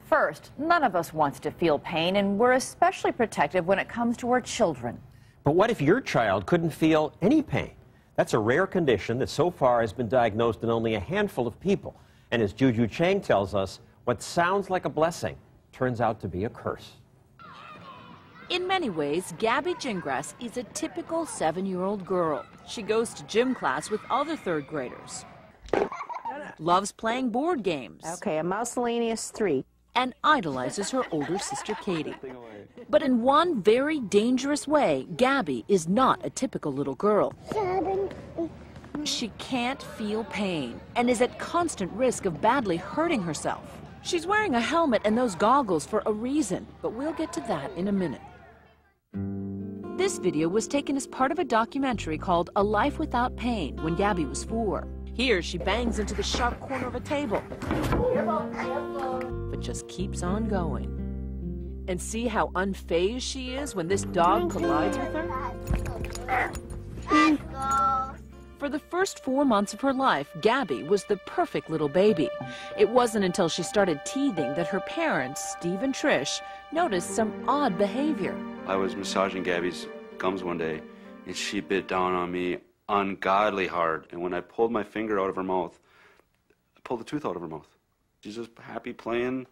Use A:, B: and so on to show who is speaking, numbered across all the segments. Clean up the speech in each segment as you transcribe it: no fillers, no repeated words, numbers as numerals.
A: First, none of us wants to feel pain, and we're especially protective when it comes to our children.
B: But what if your child couldn't feel any pain? That's a rare condition that so far has been diagnosed in only a handful of people. And as Juju Chang tells us, what sounds like a blessing turns out to be a curse.
C: In many ways, Gabby Gingras is a typical 7-year-old girl. She goes to gym class with other third graders, loves playing board games.
D: Okay, a miscellaneous 3.
C: And idolizes her older sister Katie. But in one very dangerous way, Gabby is not a typical little girl. She can't feel pain and is at constant risk of badly hurting herself. She's wearing a helmet and those goggles for a reason, but we'll get to that in a minute. This video was taken as part of a documentary called A Life Without Pain when Gabby was 4. Here she bangs into the sharp corner of a table, but just keeps on going. And see how unfazed she is when this dog collides with her? For the first 4 months of her life, Gabby was the perfect little baby. It wasn't until she started teething that her parents, Steve and Trish, noticed some odd behavior.
E: I was massaging Gabby's gums one day, and she bit down on me ungodly hard. And when I pulled my finger out of her mouth, I pulled the tooth out of her mouth. She's just happy playing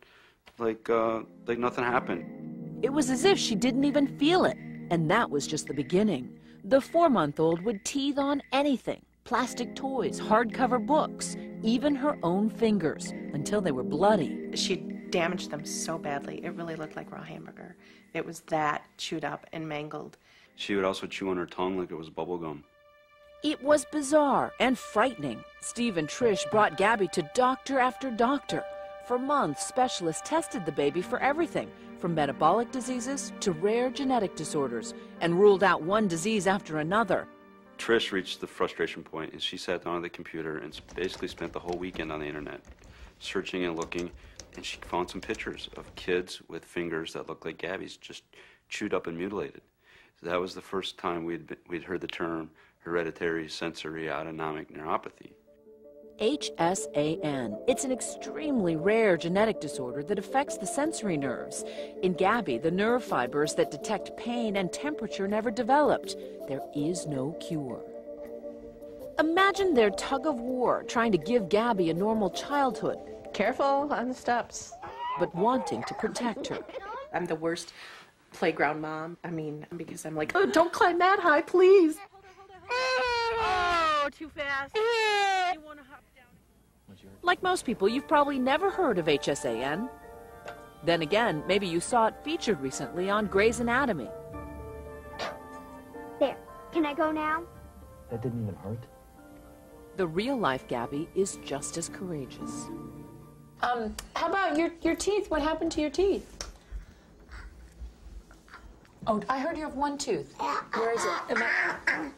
E: like nothing happened.
C: It was as if she didn't even feel it, and that was just the beginning. The 4-month-old would teethe on anything: plastic toys, hardcover books, even her own fingers, until they were bloody.
D: She damaged them so badly, it really looked like raw hamburger. It was that chewed up and mangled.
E: She would also chew on her tongue like it was bubble gum.
C: It was bizarre and frightening. Steve and Trish brought Gabby to doctor after doctor. For months, specialists tested the baby for everything, from metabolic diseases to rare genetic disorders, and ruled out one disease after another.
E: Trish reached the frustration point, and she sat down at the computer and basically spent the whole weekend on the internet, searching and looking, and she found some pictures of kids with fingers that looked like Gabby's, just chewed up and mutilated. So that was the first time we'd heard the term hereditary sensory autonomic neuropathy.
C: HSAN. It's an extremely rare genetic disorder that affects the sensory nerves. In Gabby, the nerve fibers that detect pain and temperature never developed. There is no cure. Imagine their tug of war trying to give Gabby a normal childhood.
D: Careful on the steps.
C: But wanting to protect her.
D: I'm the worst playground mom. I mean, because I'm like, oh, don't climb that high, please.
F: Oh, too fast. You want to hop down?
C: Like most people, you've probably never heard of HSAN. Then again, maybe you saw it featured recently on Grey's Anatomy.
G: There. Can I go now?
H: That didn't even hurt.
C: The real-life Gabby is just as courageous.
I: How about your teeth? What happened to your teeth? Oh, I heard you have one tooth. Where is it?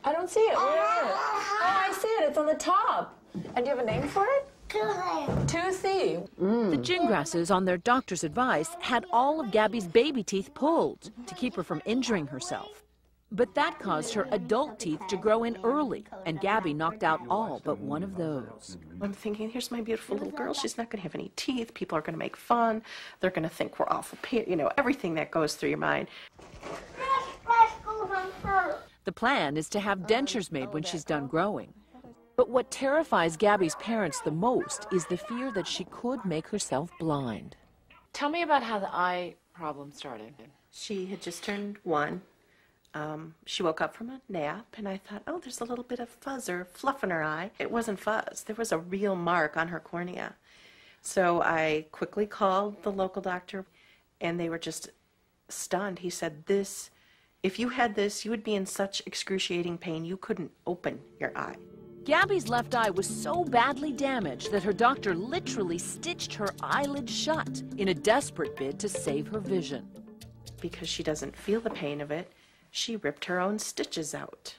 I: I don't see it. Where is it? Oh, I see it. It's on the top. And do you have a name for it? Toothy.
C: The Gingrases, on their doctor's advice, had all of Gabby's baby teeth pulled to keep her from injuring herself. But that caused her adult teeth to grow in early, and Gabby knocked out all but one of those.
D: I'm thinking, here's my beautiful little girl. She's not going to have any teeth. People are going to make fun. They're going to think we're awful, you know, everything that goes through your mind.
C: The plan is to have dentures made when she's done growing. But what terrifies Gabby's parents the most is the fear that she could make herself blind.
I: Tell me about how the eye problem started.
D: She had just turned 1. She woke up from a nap, and I thought, oh, there's a little bit of fuzz or fluff in her eye. It wasn't fuzz. There was a real mark on her cornea. So I quickly called the local doctor, and they were just stunned. He said, if you had this, you would be in such excruciating pain, you couldn't open your eye.
C: Gabby's left eye was so badly damaged that her doctor literally stitched her eyelid shut in a desperate bid to save her vision.
D: Because she doesn't feel the pain of it, she ripped her own stitches out.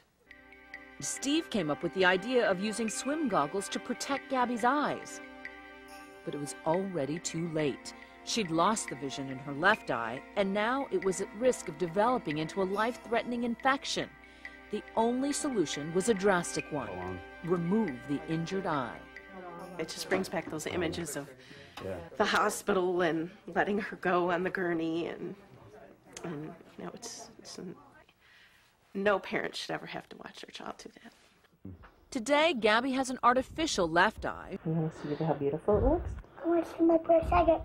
C: Steve came up with the idea of using swim goggles to protect Gabby's eyes. But it was already too late. She'd lost the vision in her left eye, and now it was at risk of developing into a life-threatening infection. The only solution was a drastic one: remove the injured eye.
D: It just brings back those images of the hospital and letting her go on the gurney, and you know, no parent should ever have to watch their child do that.
C: Today, Gabby has an artificial left eye.
D: You want to see how beautiful it looks?
G: I want to see my first second.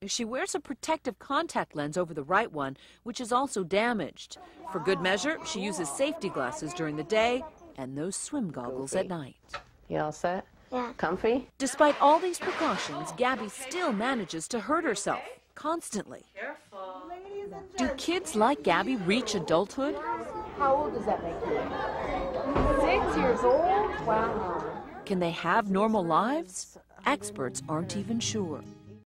C: She wears a protective contact lens over the right one, which is also damaged. For good measure, she uses safety glasses during the day and those swim goggles at night.
D: You all set?
G: Yeah.
D: Comfy?
C: Despite all these precautions, Gabby still manages to hurt herself, constantly.
D: Careful.
C: Do kids like Gabby reach adulthood?
I: How old does that make you? 6 years old? Wow.
C: Can they have normal lives? Experts aren't even sure.